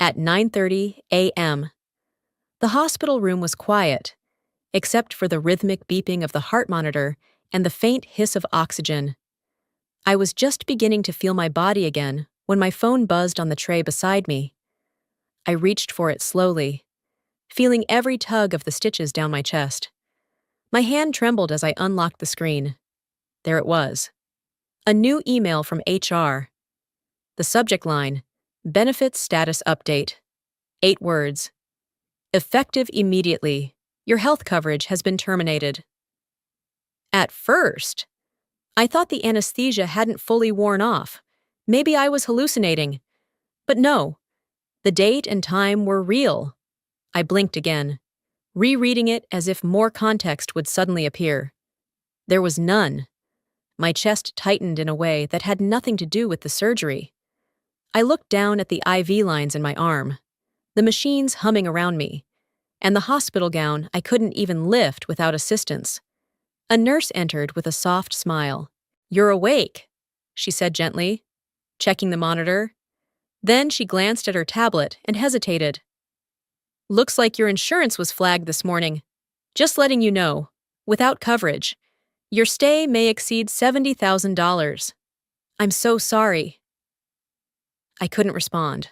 at 9:30 a.m. The hospital room was quiet, except for the rhythmic beeping of the heart monitor and the faint hiss of oxygen. I was just beginning to feel my body again when my phone buzzed on the tray beside me. I reached for it slowly, feeling every tug of the stitches down my chest. My hand trembled as I unlocked the screen. There it was. A new email from HR. The subject line, Benefits Status Update. 8 words. Effective immediately. Your health coverage has been terminated. At first, I thought the anesthesia hadn't fully worn off. Maybe I was hallucinating. But no, the date and time were real. I blinked again, rereading it as if more context would suddenly appear. There was none. My chest tightened in a way that had nothing to do with the surgery. I looked down at the IV lines in my arm, the machines humming around me, and the hospital gown I couldn't even lift without assistance. A nurse entered with a soft smile. "You're awake," she said gently, checking the monitor. Then she glanced at her tablet and hesitated. "Looks like your insurance was flagged this morning. Just letting you know, without coverage, your stay may exceed $70,000. I'm so sorry." I couldn't respond.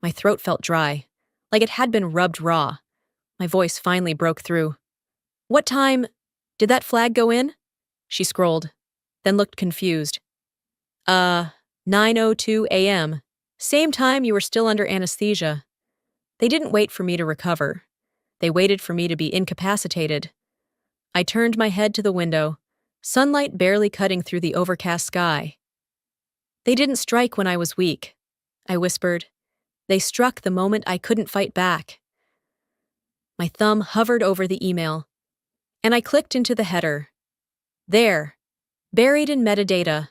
My throat felt dry, like it had been rubbed raw. My voice finally broke through. "What time did that flag go in?" She scrolled, then looked confused. 9:02 a.m. Same time you were still under anesthesia." They didn't wait for me to recover. They waited for me to be incapacitated. I turned my head to the window, sunlight barely cutting through the overcast sky. "They didn't strike when I was weak," I whispered. "They struck the moment I couldn't fight back." My thumb hovered over the email, and I clicked into the header. There, buried in metadata,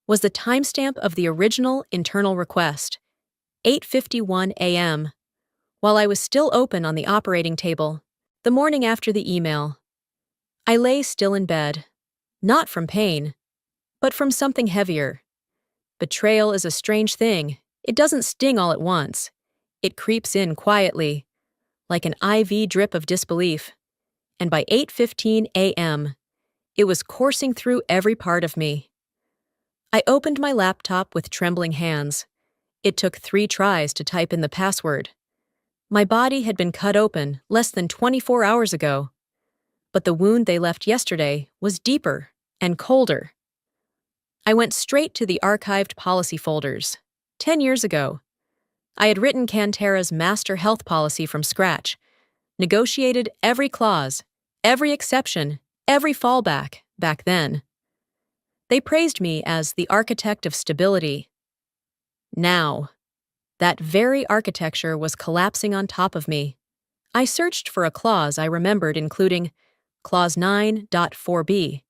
was the timestamp of the original internal request, 8:51 a.m., while I was still open on the operating table, the morning after the email. I lay still in bed, not from pain, but from something heavier. Betrayal is a strange thing. It doesn't sting all at once. It creeps in quietly, like an IV drip of disbelief. And by 8:15 a.m., it was coursing through every part of me. I opened my laptop with trembling hands. It took 3 tries to type in the password. My body had been cut open less than 24 hours ago, but the wound they left yesterday was deeper and colder. I went straight to the archived policy folders. 10 years ago, I had written Cantera's master health policy from scratch, negotiated every clause, every exception, every fallback back then. They praised me as the architect of stability. Now, that very architecture was collapsing on top of me. I searched for a clause I remembered including Clause 9.4b.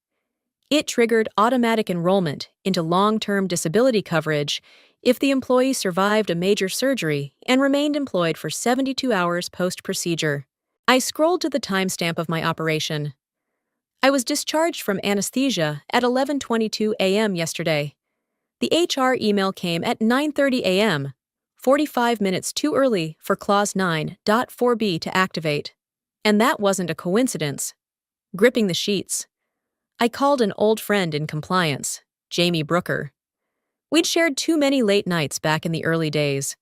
It triggered automatic enrollment into long-term disability coverage if the employee survived a major surgery and remained employed for 72 hours post-procedure. I scrolled to the timestamp of my operation. I was discharged from anesthesia at 11:22 a.m. yesterday. The HR email came at 9:30 a.m., 45 minutes too early for Clause 9.4b to activate. And that wasn't a coincidence. Gripping the sheets, I called an old friend in compliance, Jamie Brooker. We'd shared too many late nights back in the early days,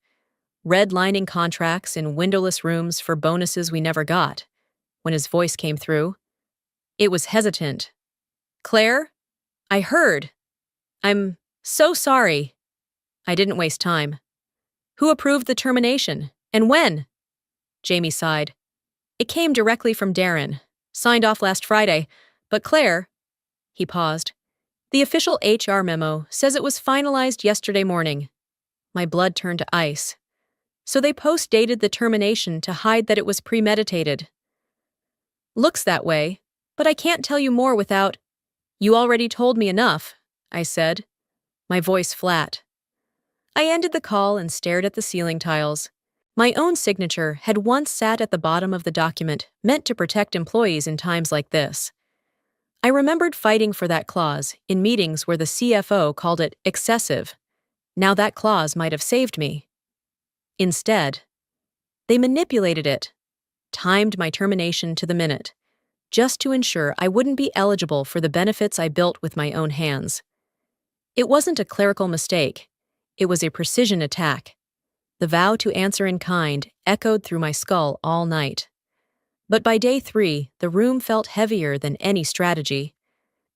redlining contracts in windowless rooms for bonuses we never got. When his voice came through, it was hesitant. "Claire, I heard. I'm so sorry." I didn't waste time. "Who approved the termination, and when?" Jamie sighed. "It came directly from Darren, signed off last Friday, but Claire..." He paused. "The official HR memo says it was finalized yesterday morning." My blood turned to ice. So they post-dated the termination to hide that it was premeditated. "Looks that way, but I can't tell you more without..." "You already told me enough," I said, my voice flat. I ended the call and stared at the ceiling tiles. My own signature had once sat at the bottom of the document meant to protect employees in times like this. I remembered fighting for that clause in meetings where the CFO called it excessive. Now that clause might have saved me. Instead, They manipulated it, timed my termination to the minute, just to ensure I wouldn't be eligible for the benefits I built with my own hands. It wasn't a clerical mistake. It was a precision attack. The vow to answer in kind echoed through my skull all night. But by day 3, the room felt heavier than any strategy.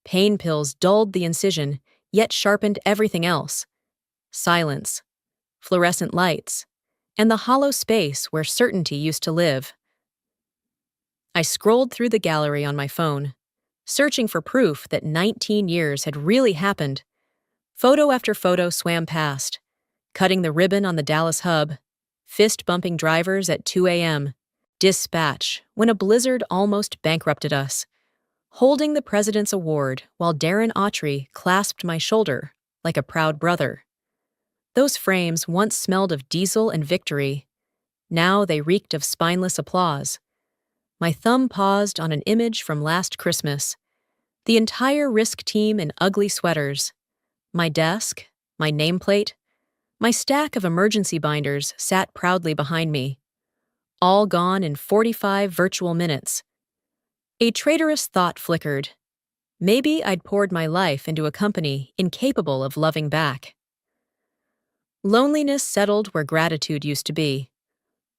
Pain pills dulled the incision, yet sharpened everything else. Silence, fluorescent lights, and the hollow space where certainty used to live. I scrolled through the gallery on my phone, searching for proof that 19 years had really happened. Photo after photo swam past, cutting the ribbon on the Dallas hub, fist-bumping drivers at 2 a.m., dispatch when a blizzard almost bankrupted us, holding the President's Award while Darren Autry clasped my shoulder like a proud brother. Those frames once smelled of diesel and victory. Now they reeked of spineless applause. My thumb paused on an image from last Christmas. The entire Risk team in ugly sweaters. My desk, my nameplate, my stack of emergency binders sat proudly behind me. All gone in 45 virtual minutes. A traitorous thought flickered. Maybe I'd poured my life into a company incapable of loving back. Loneliness settled where gratitude used to be.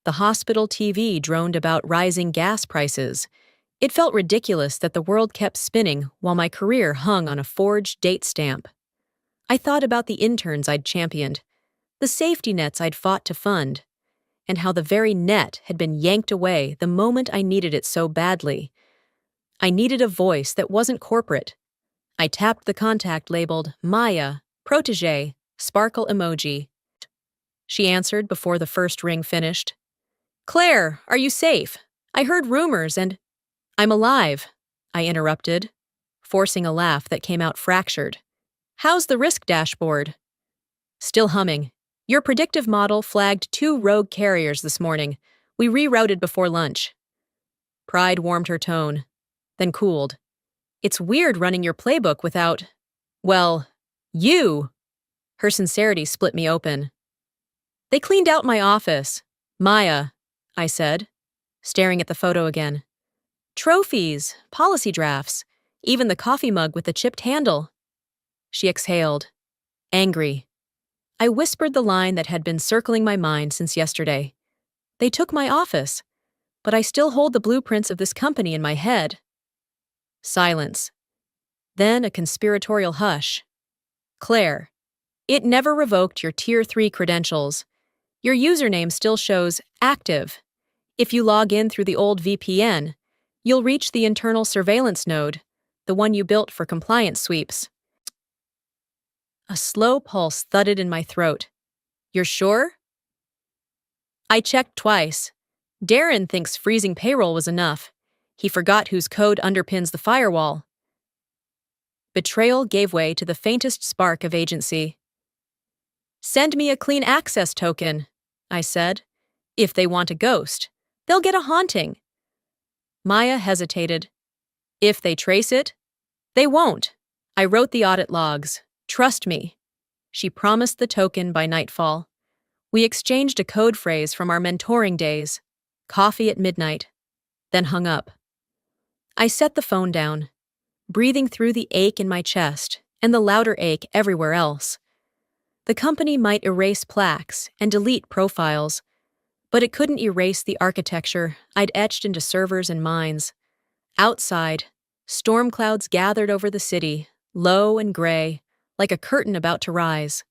The hospital TV droned about rising gas prices. It felt ridiculous that the world kept spinning while my career hung on a forged date stamp. I thought about the interns I'd championed, the safety nets I'd fought to fund, and how the very net had been yanked away the moment I needed it so badly. I needed a voice that wasn't corporate. I tapped the contact labeled Maya, protege, sparkle emoji. She answered before the first ring finished. "Claire, are you safe? I heard rumors and—" "I'm alive," I interrupted, forcing a laugh that came out fractured. "How's the risk dashboard?" "Still humming. Your predictive model flagged 2 rogue carriers this morning. We rerouted before lunch." Pride warmed her tone, then cooled. "It's weird running your playbook without— well, you!" Her sincerity split me open. "They cleaned out my office. Maya," I said, staring at the photo again. "Trophies, policy drafts, even the coffee mug with the chipped handle." She exhaled, angry. I whispered the line that had been circling my mind since yesterday. "They took my office, but I still hold the blueprints of this company in my head." Silence. Then a conspiratorial hush. "Claire, it never revoked your Tier 3 credentials. Your username still shows active. If you log in through the old VPN, you'll reach the internal surveillance node, the one you built for compliance sweeps." A slow pulse thudded in my throat. "You're sure?" "I checked twice. Darren thinks freezing payroll was enough. He forgot whose code underpins the firewall." Betrayal gave way to the faintest spark of agency. "Send me a clean access token," I said. "If they want a ghost, they'll get a haunting." Maya hesitated. "If they trace it?" "They won't. I wrote the audit logs. Trust me." She promised the token by nightfall. We exchanged a code phrase from our mentoring days, coffee at midnight, then hung up. I set the phone down, breathing through the ache in my chest and the louder ache everywhere else. The company might erase plaques and delete profiles, but it couldn't erase the architecture I'd etched into servers and minds. Outside, storm clouds gathered over the city, low and gray, like a curtain about to rise.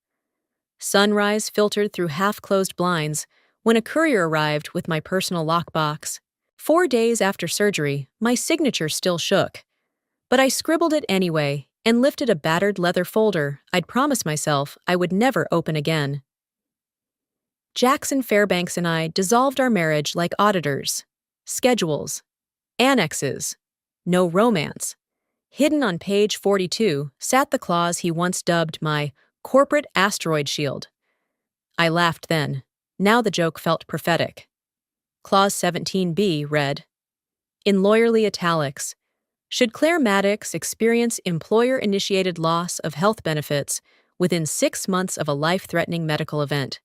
Sunrise filtered through half-closed blinds when a courier arrived with my personal lockbox. 4 days after surgery, my signature still shook, but I scribbled it anyway and lifted a battered leather folder I'd promised myself I would never open again. Jackson Fairbanks and I dissolved our marriage like auditors. Schedules. Annexes. No romance. Hidden on page 42 sat the clause he once dubbed my corporate asteroid shield. I laughed then. Now the joke felt prophetic. Clause 17b read, in lawyerly italics, should Claire Maddox experience employer-initiated loss of health benefits within 6 months of a life-threatening medical event,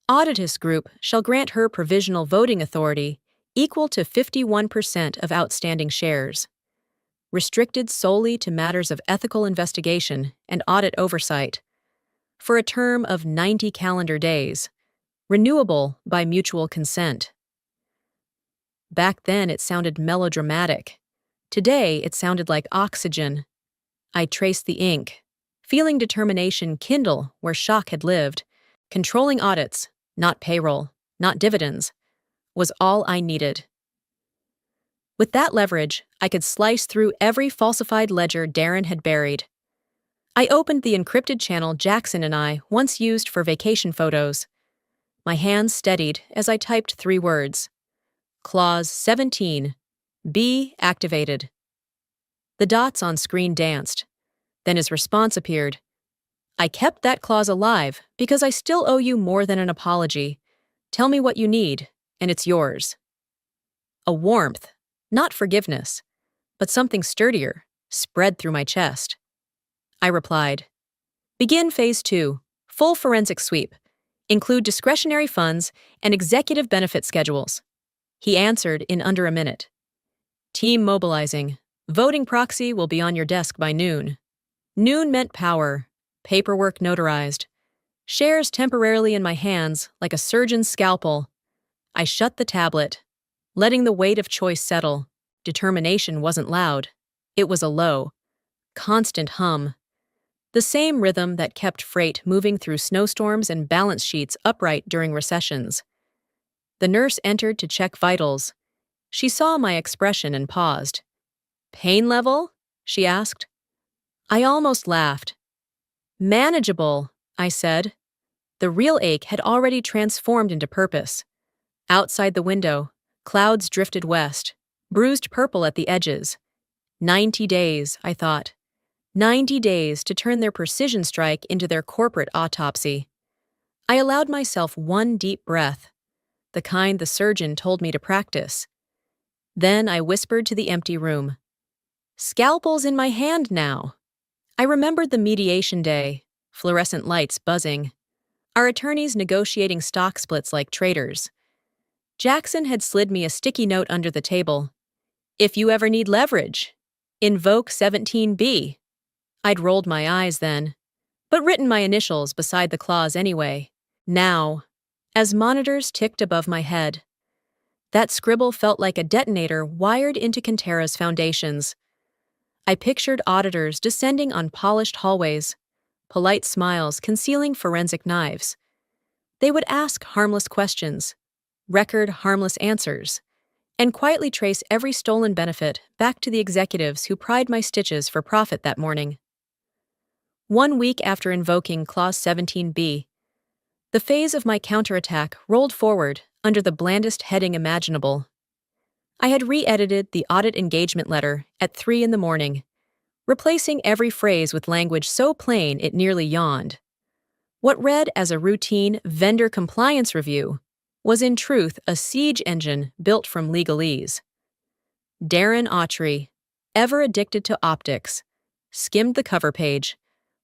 Auditus Group shall grant her provisional voting authority equal to 51% of outstanding shares, restricted solely to matters of ethical investigation and audit oversight, for a term of 90 calendar days, renewable by mutual consent. Back then it sounded melodramatic. Today it sounded like oxygen. I traced the ink, feeling determination kindle where shock had lived. Controlling audits, not payroll, not dividends, was all I needed. With that leverage, I could slice through every falsified ledger Darren had buried. I opened the encrypted channel Jackson and I once used for vacation photos. My hands steadied as I typed 3 words. Clause 17. B activated. The dots on screen danced. Then his response appeared. I kept that clause alive because I still owe you more than an apology. Tell me what you need, and it's yours. A warmth, not forgiveness, but something sturdier, spread through my chest. I replied, Begin Phase 2, full forensic sweep. Include discretionary funds and executive benefit schedules. He answered in under a minute. Team mobilizing. Voting proxy will be on your desk by noon. Noon meant power. Paperwork notarized. Shares temporarily in my hands like a surgeon's scalpel. I shut the tablet, letting the weight of choice settle. Determination wasn't loud. It was a low, constant hum. The same rhythm that kept freight moving through snowstorms and balance sheets upright during recessions. The nurse entered to check vitals. She saw my expression and paused. Pain level? She asked. I almost laughed. Manageable, I said. The real ache had already transformed into purpose. Outside the window, clouds drifted west, bruised purple at the edges. 90 days, I thought. 90 days to turn their precision strike into their corporate autopsy. I allowed myself one deep breath, the kind the surgeon told me to practice. Then I whispered to the empty room. Scalpel's in my hand now. I remembered the mediation day, fluorescent lights buzzing, our attorneys negotiating stock splits like traitors. Jackson had slid me a sticky note under the table. If you ever need leverage, invoke 17B. I'd rolled my eyes then, but written my initials beside the clause anyway. Now, as monitors ticked above my head, that scribble felt like a detonator wired into Cantera's foundations. I pictured auditors descending on polished hallways, polite smiles concealing forensic knives. They would ask harmless questions, record harmless answers, and quietly trace every stolen benefit back to the executives who pried my stitches for profit that morning. 1 week after invoking Clause 17B, the phase of my counterattack rolled forward under the blandest heading imaginable. I had re-edited the audit engagement letter at 3 a.m, replacing every phrase with language so plain it nearly yawned. What read as a routine vendor compliance review was in truth a siege engine built from legalese. Darren Autry, ever addicted to optics, skimmed the cover page,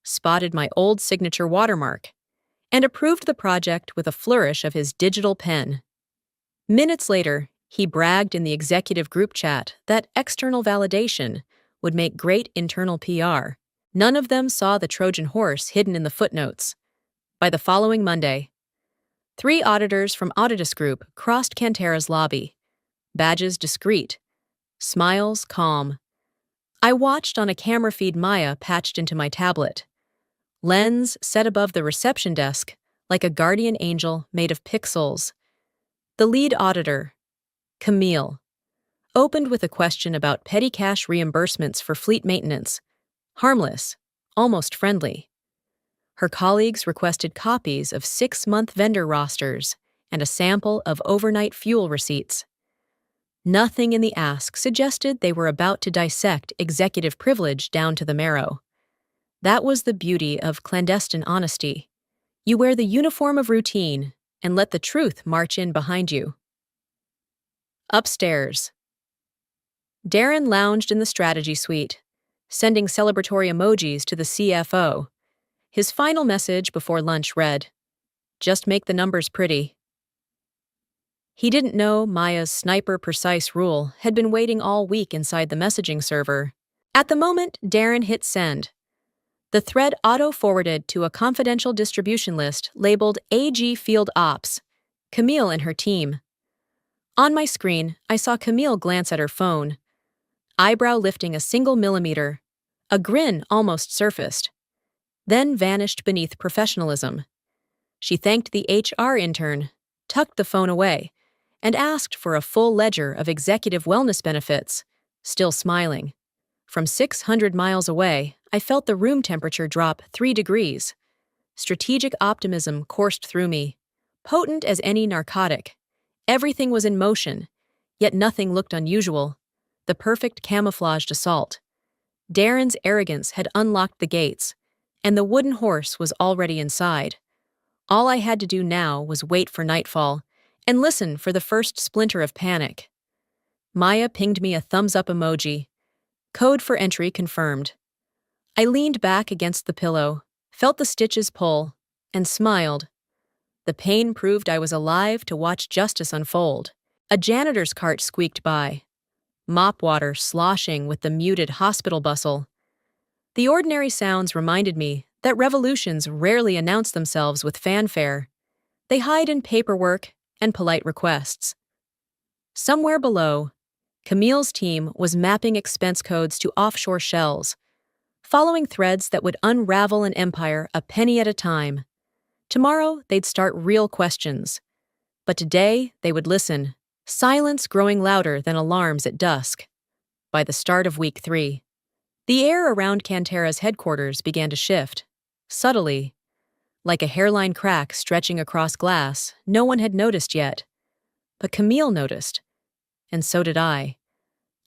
spotted my old signature watermark, and approved the project with a flourish of his digital pen. Minutes later, he bragged in the executive group chat that external validation would make great internal PR. None of them saw the Trojan horse hidden in the footnotes. By the following Monday, 3 auditors from Auditus Group crossed Cantera's lobby, badges discreet, smiles calm. I watched on a camera feed Maya patched into my tablet, lens set above the reception desk like a guardian angel made of pixels. The lead auditor, Camille, opened with a question about petty cash reimbursements for fleet maintenance. Harmless, almost friendly. Her colleagues requested copies of 6-month vendor rosters and a sample of overnight fuel receipts. Nothing in the ask suggested they were about to dissect executive privilege down to the marrow. That was the beauty of clandestine honesty. You wear the uniform of routine and let the truth march in behind you. Upstairs. Darren lounged in the strategy suite, sending celebratory emojis to the CFO. His final message before lunch read, Just make the numbers pretty. He didn't know Maya's sniper-precise rule had been waiting all week inside the messaging server. At the moment, Darren hit send. The thread auto-forwarded to a confidential distribution list labeled AG Field Ops, Camille and her team. On my screen, I saw Camille glance at her phone, eyebrow lifting a single millimeter. A grin almost surfaced, then vanished beneath professionalism. She thanked the HR intern, tucked the phone away, and asked for a full ledger of executive wellness benefits, still smiling. From 600 miles away, I felt the room temperature drop 3 degrees. Strategic optimism coursed through me, potent as any narcotic. Everything was in motion, yet nothing looked unusual. The perfect camouflaged assault. Darren's arrogance had unlocked the gates, and the wooden horse was already inside. All I had to do now was wait for nightfall and listen for the first splinter of panic. Maya pinged me a thumbs-up emoji. Code for entry confirmed. I leaned back against the pillow, felt the stitches pull, and smiled. The pain proved I was alive to watch justice unfold. A janitor's cart squeaked by, mop water sloshing with the muted hospital bustle. The ordinary sounds reminded me that revolutions rarely announce themselves with fanfare. They hide in paperwork and polite requests. Somewhere below, Camille's team was mapping expense codes to offshore shells, following threads that would unravel an empire a penny at a time. Tomorrow, they'd start real questions. But today, they would listen, silence growing louder than alarms at dusk. By the start of week 3, the air around Cantera's headquarters began to shift, subtly. Like a hairline crack stretching across glass, no one had noticed yet. But Camille noticed, and so did I.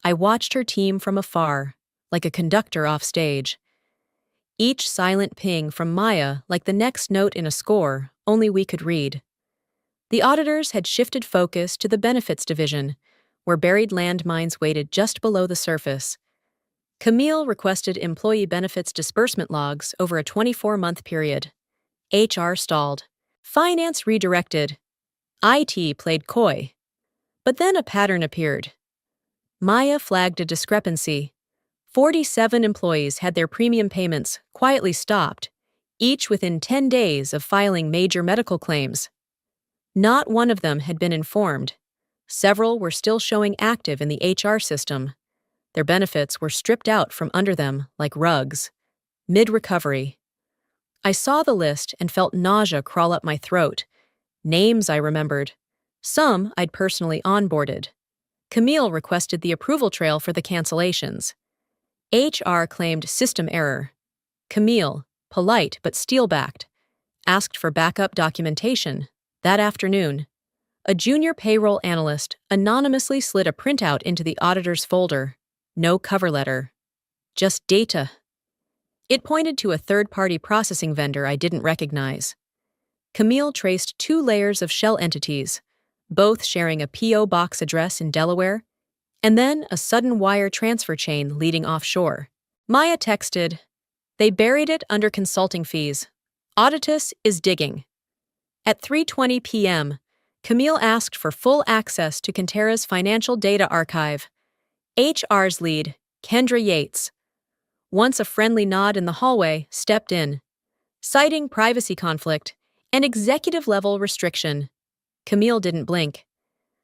I watched her team from afar, like a conductor off stage. Each silent ping from Maya like the next note in a score only we could read. The auditors had shifted focus to the benefits division, where buried landmines waited just below the surface. Camille requested employee benefits disbursement logs over a 24-month period. HR stalled. Finance redirected. IT played coy. But then a pattern appeared. Maya flagged a discrepancy. 47 employees had their premium payments quietly stopped, each within 10 days of filing major medical claims. Not one of them had been informed. Several were still showing active in the HR system. Their benefits were stripped out from under them like rugs. Mid-recovery. I saw the list and felt nausea crawl up my throat. Names I remembered. Some I'd personally onboarded. Camille requested the approval trail for the cancellations. HR claimed system error. Camille, polite but steel-backed, asked for backup documentation. That afternoon, a junior payroll analyst anonymously slid a printout into the auditor's folder. No cover letter. Just data. It pointed to a third-party processing vendor I didn't recognize. Camille traced 2 layers of shell entities, both sharing a P.O. box address in Delaware, and then a sudden wire transfer chain leading offshore. Maya texted, "They buried it under consulting fees. Auditus is digging." At 3:20 p.m., Camille asked for full access to Cantera's financial data archive. HR's lead, Kendra Yates, once a friendly nod in the hallway, stepped in, citing privacy conflict and executive-level restriction. Camille didn't blink.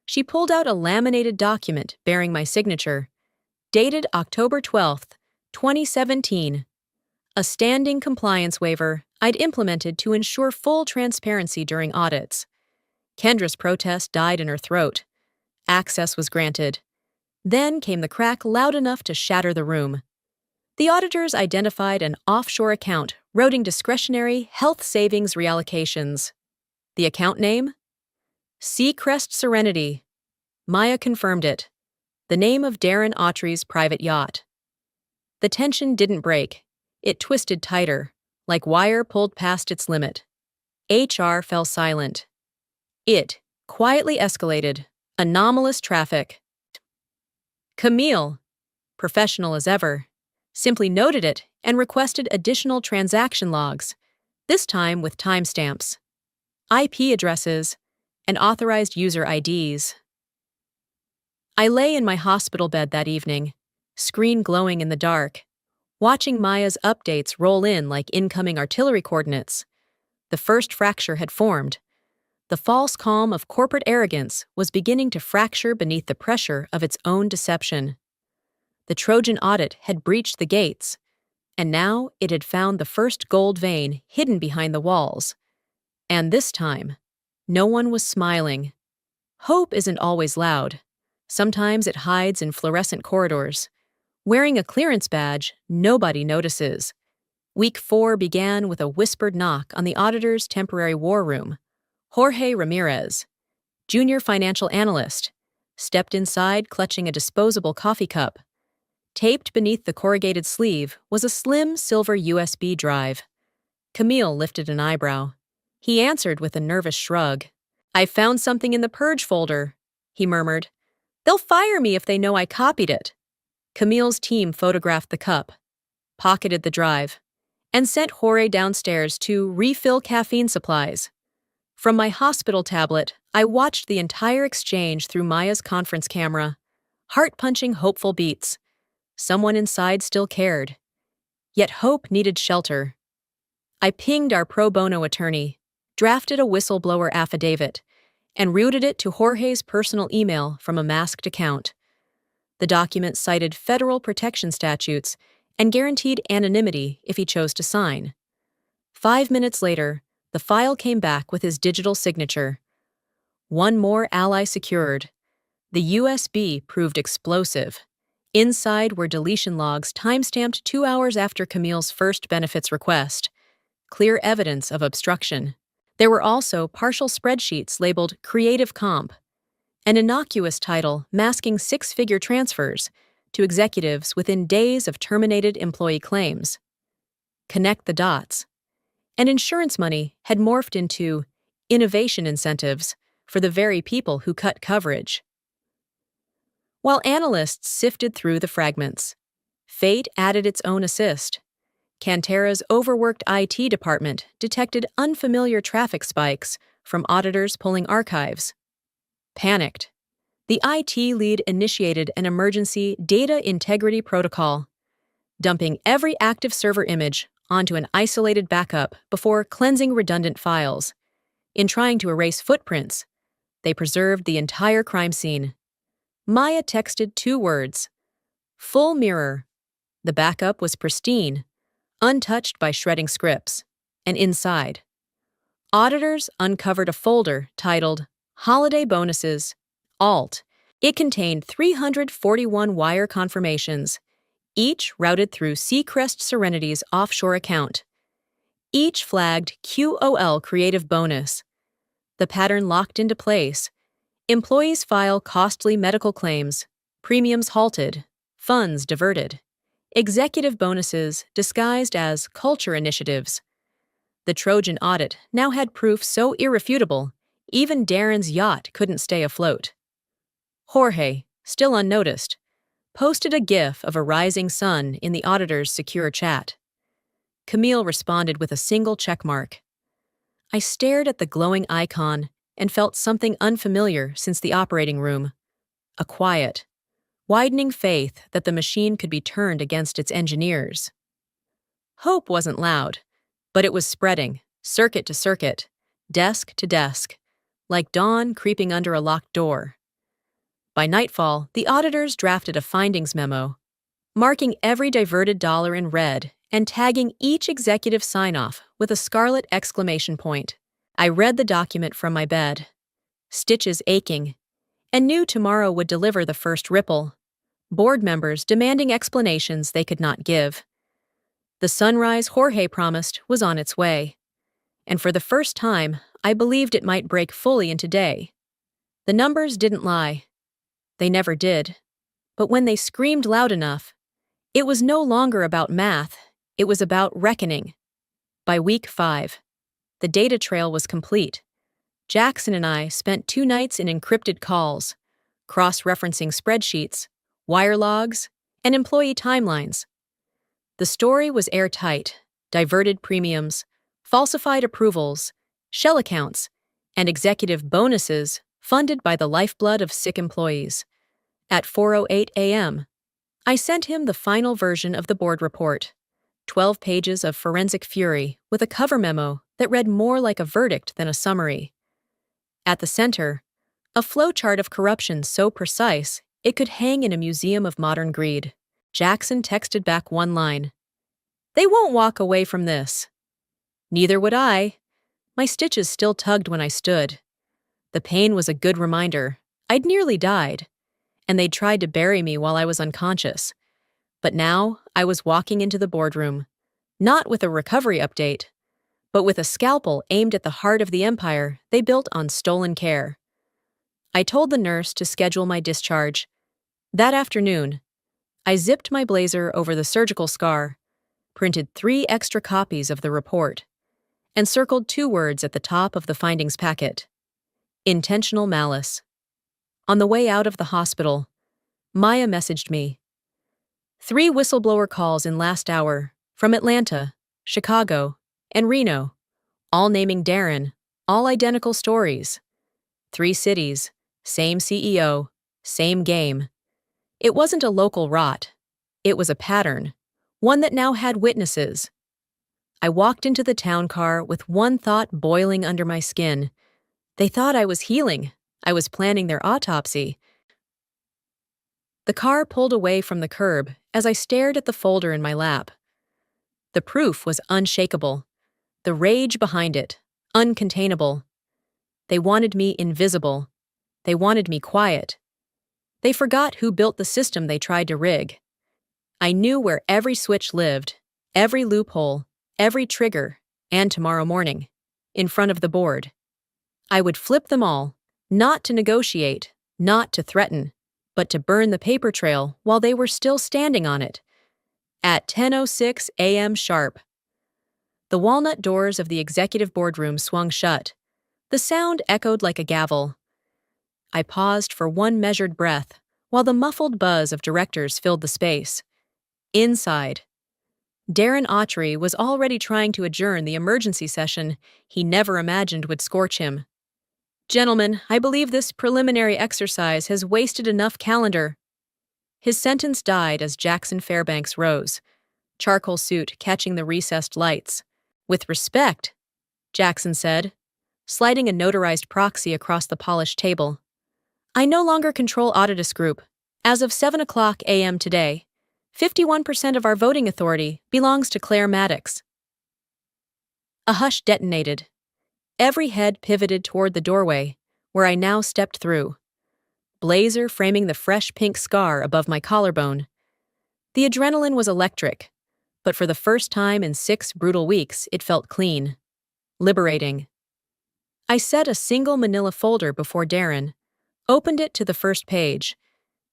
She pulled out a laminated document bearing my signature, dated October 12th, 2017, a standing compliance waiver I'd implemented to ensure full transparency during audits. Kendra's protest died in her throat. Access was granted. Then came the crack loud enough to shatter the room. The auditors identified an offshore account routing discretionary health savings reallocations. The account name? Seacrest Serenity. Maya confirmed it. The name of Darren Autry's private yacht. The tension didn't break. It twisted tighter, like wire pulled past its limit. HR fell silent. It quietly escalated. Anomalous traffic. Camille, professional as ever, simply noted it and requested additional transaction logs, this time with timestamps. IP addresses, and authorized user IDs. I lay in my hospital bed that evening, screen glowing in the dark, watching Maya's updates roll in like incoming artillery coordinates. The first fracture had formed. The false calm of corporate arrogance was beginning to fracture beneath the pressure of its own deception. The Trojan audit had breached the gates, and now it had found the first gold vein hidden behind the walls. And this time, no one was smiling. Hope isn't always loud. Sometimes it hides in fluorescent corridors. Wearing a clearance badge, nobody notices. Week 4 began with a whispered knock on the auditor's temporary war room. Jorge Ramirez, junior financial analyst, stepped inside clutching a disposable coffee cup. Taped beneath the corrugated sleeve was a slim silver USB drive. Camille lifted an eyebrow. He answered with a nervous shrug. "I found something in the purge folder," he murmured. "They'll fire me if they know I copied it." Camille's team photographed the cup, pocketed the drive, and sent Jorge downstairs to refill caffeine supplies. From my hospital tablet, I watched the entire exchange through Maya's conference camera. Heart-punching, hopeful beats. Someone inside still cared. Yet hope needed shelter. I pinged our pro bono attorney, drafted a whistleblower affidavit, and routed it to Jorge's personal email from a masked account. The document cited federal protection statutes and guaranteed anonymity if he chose to sign. 5 minutes later, the file came back with his digital signature. One more ally secured. The USB proved explosive. Inside were deletion logs timestamped 2 hours after Camille's first benefits request. Clear evidence of obstruction. There were also partial spreadsheets labeled Creative Comp, an innocuous title masking 6-figure transfers to executives within days of terminated employee claims. Connect the dots. And insurance money had morphed into innovation incentives for the very people who cut coverage. While analysts sifted through the fragments, fate added its own assist. Cantera's overworked IT department detected unfamiliar traffic spikes from auditors pulling archives. Panicked, the IT lead initiated an emergency data integrity protocol, dumping every active server image onto an isolated backup before cleansing redundant files. In trying to erase footprints, they preserved the entire crime scene. Maya texted 2 words: full mirror. The backup was pristine, untouched by shredding scripts, and inside, auditors uncovered a folder titled Holiday Bonuses, Alt. It contained 341 wire confirmations, each routed through Seacrest Serenity's offshore account. Each flagged QOL Creative Bonus. The pattern locked into place. Employees file costly medical claims, premiums halted, funds diverted. Executive bonuses disguised as culture initiatives. The Trojan audit now had proof so irrefutable, even Darren's yacht couldn't stay afloat. Jorge, still unnoticed, posted a GIF of a rising sun in the auditor's secure chat. Camille responded with a single checkmark. I stared at the glowing icon and felt something unfamiliar since the operating room. A quiet, widening faith that the machine could be turned against its engineers. Hope wasn't loud, but it was spreading, circuit to circuit, desk to desk, like dawn creeping under a locked door. By nightfall, the auditors drafted a findings memo, marking every diverted dollar in red and tagging each executive sign-off with a scarlet exclamation point. I read the document from my bed, stitches aching, and knew tomorrow would deliver the first ripple. Board members demanding explanations they could not give. The sunrise Jorge promised was on its way, and for the first time, I believed it might break fully into day. The numbers didn't lie. They never did. But when they screamed loud enough, it was no longer about math, it was about reckoning. By week 5, the data trail was complete. Jackson and I spent 2 nights in encrypted calls, cross-referencing spreadsheets, wire logs, and employee timelines. The story was airtight: diverted premiums, falsified approvals, shell accounts, and executive bonuses funded by the lifeblood of sick employees. At 4:08 a.m., I sent him the final version of the board report, 12 pages of forensic fury with a cover memo that read more like a verdict than a summary. At the center, a flowchart of corruption so precise it could hang in a museum of modern greed. Jackson texted back one line. "They won't walk away from this." Neither would I. My stitches still tugged when I stood. The pain was a good reminder. I'd nearly died, and they'd tried to bury me while I was unconscious. But now I was walking into the boardroom, not with a recovery update, but with a scalpel aimed at the heart of the empire they built on stolen care. I told the nurse to schedule my discharge. That afternoon, I zipped my blazer over the surgical scar, printed 3 extra copies of the report, and circled 2 words at the top of the findings packet: intentional malice. On the way out of the hospital, Maya messaged me. 3 whistleblower calls in last hour from Atlanta, Chicago, and Reno, all naming Darren, all identical stories. 3 cities, same CEO, same game. It wasn't a local rot. It was a pattern, one that now had witnesses. I walked into the town car with one thought boiling under my skin. They thought I was healing. I was planning their autopsy. The car pulled away from the curb as I stared at the folder in my lap. The proof was unshakable. The rage behind it, uncontainable. They wanted me invisible. They wanted me quiet. They forgot who built the system they tried to rig. I knew where every switch lived, every loophole, every trigger, and tomorrow morning, in front of the board, I would flip them all, not to negotiate, not to threaten, but to burn the paper trail while they were still standing on it. At 10:06 a.m. sharp, the walnut doors of the executive boardroom swung shut. The sound echoed like a gavel. I paused for one measured breath while the muffled buzz of directors filled the space. Inside, Darren Autry was already trying to adjourn the emergency session he never imagined would scorch him. "Gentlemen, I believe this preliminary exercise has wasted enough calendar." His sentence died as Jackson Fairbanks rose, charcoal suit catching the recessed lights. "With respect," Jackson said, sliding a notarized proxy across the polished table. "I no longer control Auditus Group. As of 7:00 a.m. today, 51% of our voting authority belongs to Claire Maddox." A hush detonated. Every head pivoted toward the doorway, where I now stepped through, blazer framing the fresh pink scar above my collarbone. The adrenaline was electric, but for the first time in 6 brutal weeks, it felt clean, liberating. I set a single manila folder before Darren, opened it to the first page,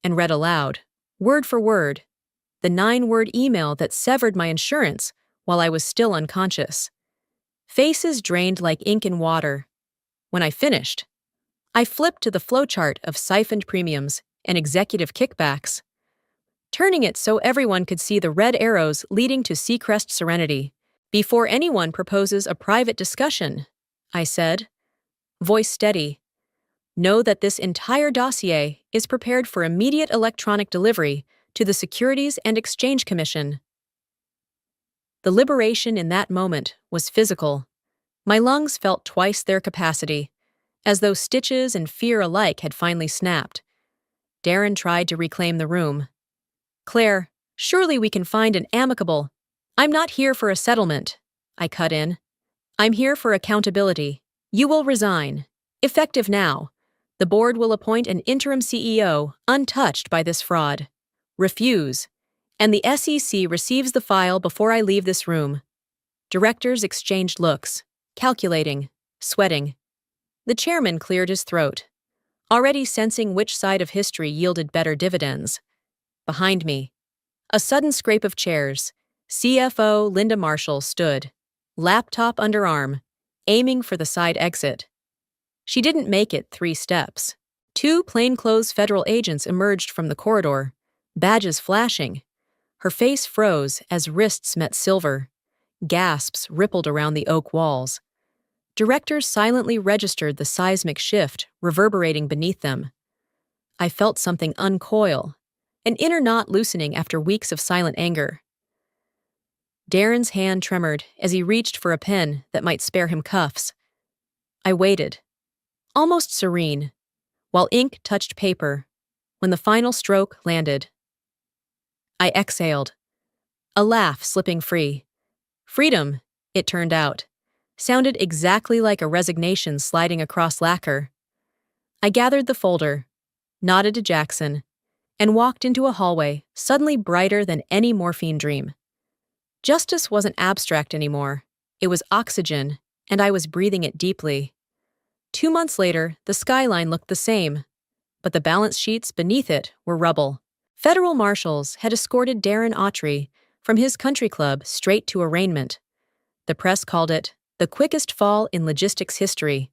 and read aloud, word for word, the 9-word email that severed my insurance while I was still unconscious. Faces drained like ink in water. When I finished, I flipped to the flowchart of siphoned premiums and executive kickbacks, turning it so everyone could see the red arrows leading to Seacrest Serenity. "Before anyone proposes a private discussion," I said, voice steady, "know that this entire dossier is prepared for immediate electronic delivery to the Securities and Exchange Commission." The liberation in that moment was physical. My lungs felt twice their capacity, as though stitches and fear alike had finally snapped. Darren tried to reclaim the room. "Claire, surely we can find an amicable—" "I'm not here for a settlement," I cut in. "I'm here for accountability. You will resign. Effective now. The board will appoint an interim CEO untouched by this fraud. Refuse, and the SEC receives the file before I leave this room." Directors exchanged looks, calculating, sweating. The chairman cleared his throat, already sensing which side of history yielded better dividends. Behind me, a sudden scrape of chairs, CFO Linda Marshall stood, laptop under arm, aiming for the side exit. She didn't make it 3 steps. 2 plainclothes federal agents emerged from the corridor, badges flashing. Her face froze as wrists met silver. Gasps rippled around the oak walls. Directors silently registered the seismic shift reverberating beneath them. I felt something uncoil, an inner knot loosening after weeks of silent anger. Darren's hand tremored as he reached for a pen that might spare him cuffs. I waited, almost serene, while ink touched paper. When the final stroke landed, I exhaled, a laugh slipping free. Freedom, it turned out, sounded exactly like a resignation sliding across lacquer. I gathered the folder, nodded to Jackson, and walked into a hallway suddenly brighter than any morphine dream. Justice wasn't abstract anymore. It was oxygen, and I was breathing it deeply. 2 months later, the skyline looked the same, but the balance sheets beneath it were rubble. Federal marshals had escorted Darren Autry from his country club straight to arraignment. The press called it the quickest fall in logistics history.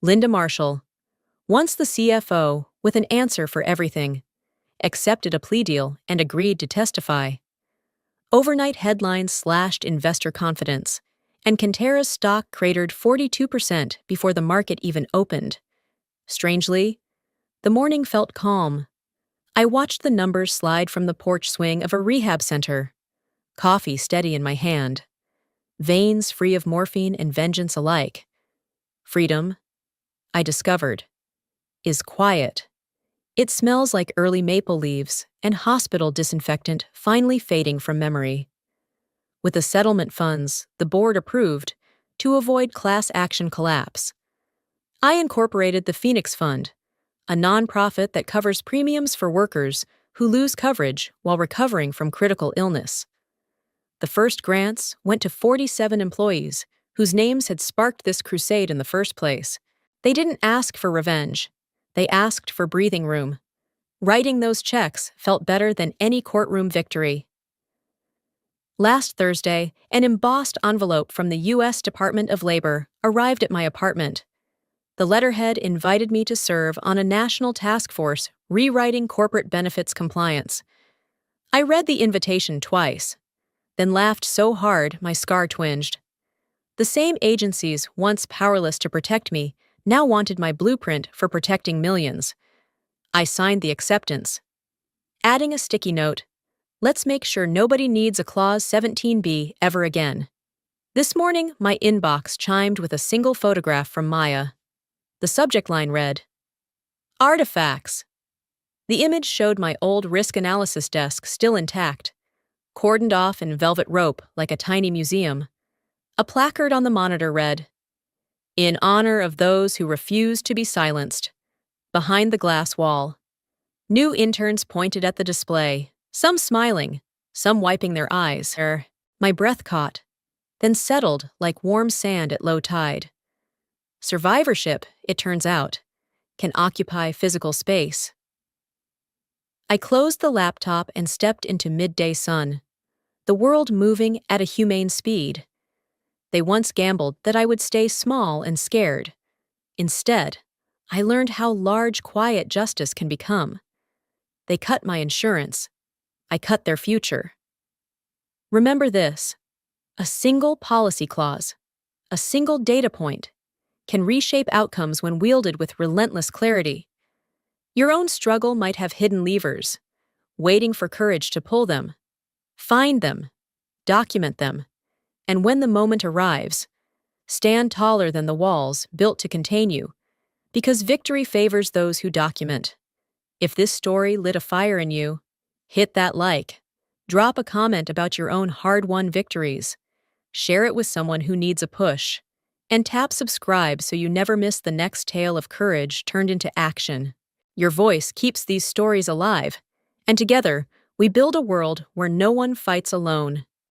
Linda Marshall, once the CFO with an answer for everything, accepted a plea deal and agreed to testify. Overnight headlines slashed investor confidence, and Quintera's stock cratered 42% before the market even opened. Strangely, the morning felt calm. I watched the numbers slide from the porch swing of a rehab center, coffee steady in my hand, veins free of morphine and vengeance alike. Freedom, I discovered, is quiet. It smells like early maple leaves and hospital disinfectant finally fading from memory. With the settlement funds the board approved to avoid class action collapse, I incorporated the Phoenix Fund, a nonprofit that covers premiums for workers who lose coverage while recovering from critical illness. The first grants went to 47 employees whose names had sparked this crusade in the first place. They didn't ask for revenge. They asked for breathing room. Writing those checks felt better than any courtroom victory. Last Thursday, an embossed envelope from the U.S. Department of Labor arrived at my apartment. The letterhead invited me to serve on a national task force rewriting corporate benefits compliance. I read the invitation twice, then laughed so hard my scar twinged. The same agencies once powerless to protect me now wanted my blueprint for protecting millions. I signed the acceptance, adding a sticky note, "Let's make sure nobody needs a Clause 17B ever again." This morning, my inbox chimed with a single photograph from Maya. The subject line read, "Artifacts." The image showed my old risk analysis desk still intact, cordoned off in velvet rope like a tiny museum. A placard on the monitor read, "In honor of those who refuse to be silenced." Behind the glass wall, new interns pointed at the display, some smiling, some wiping their eyes. My breath caught, then settled like warm sand at low tide. Survivorship, it turns out, can occupy physical space. I closed the laptop and stepped into midday sun, the world moving at a humane speed. They once gambled that I would stay small and scared. Instead, I learned how large, quiet justice can become. They cut my insurance. I cut their future. Remember this: a single policy clause, a single data point, can reshape outcomes when wielded with relentless clarity. Your own struggle might have hidden levers, waiting for courage to pull them. Find them, document them, and when the moment arrives, stand taller than the walls built to contain you, because victory favors those who document. If this story lit a fire in you, hit that like, drop a comment about your own hard-won victories, share it with someone who needs a push, and tap subscribe so you never miss the next tale of courage turned into action. Your voice keeps these stories alive, and together, we build a world where no one fights alone.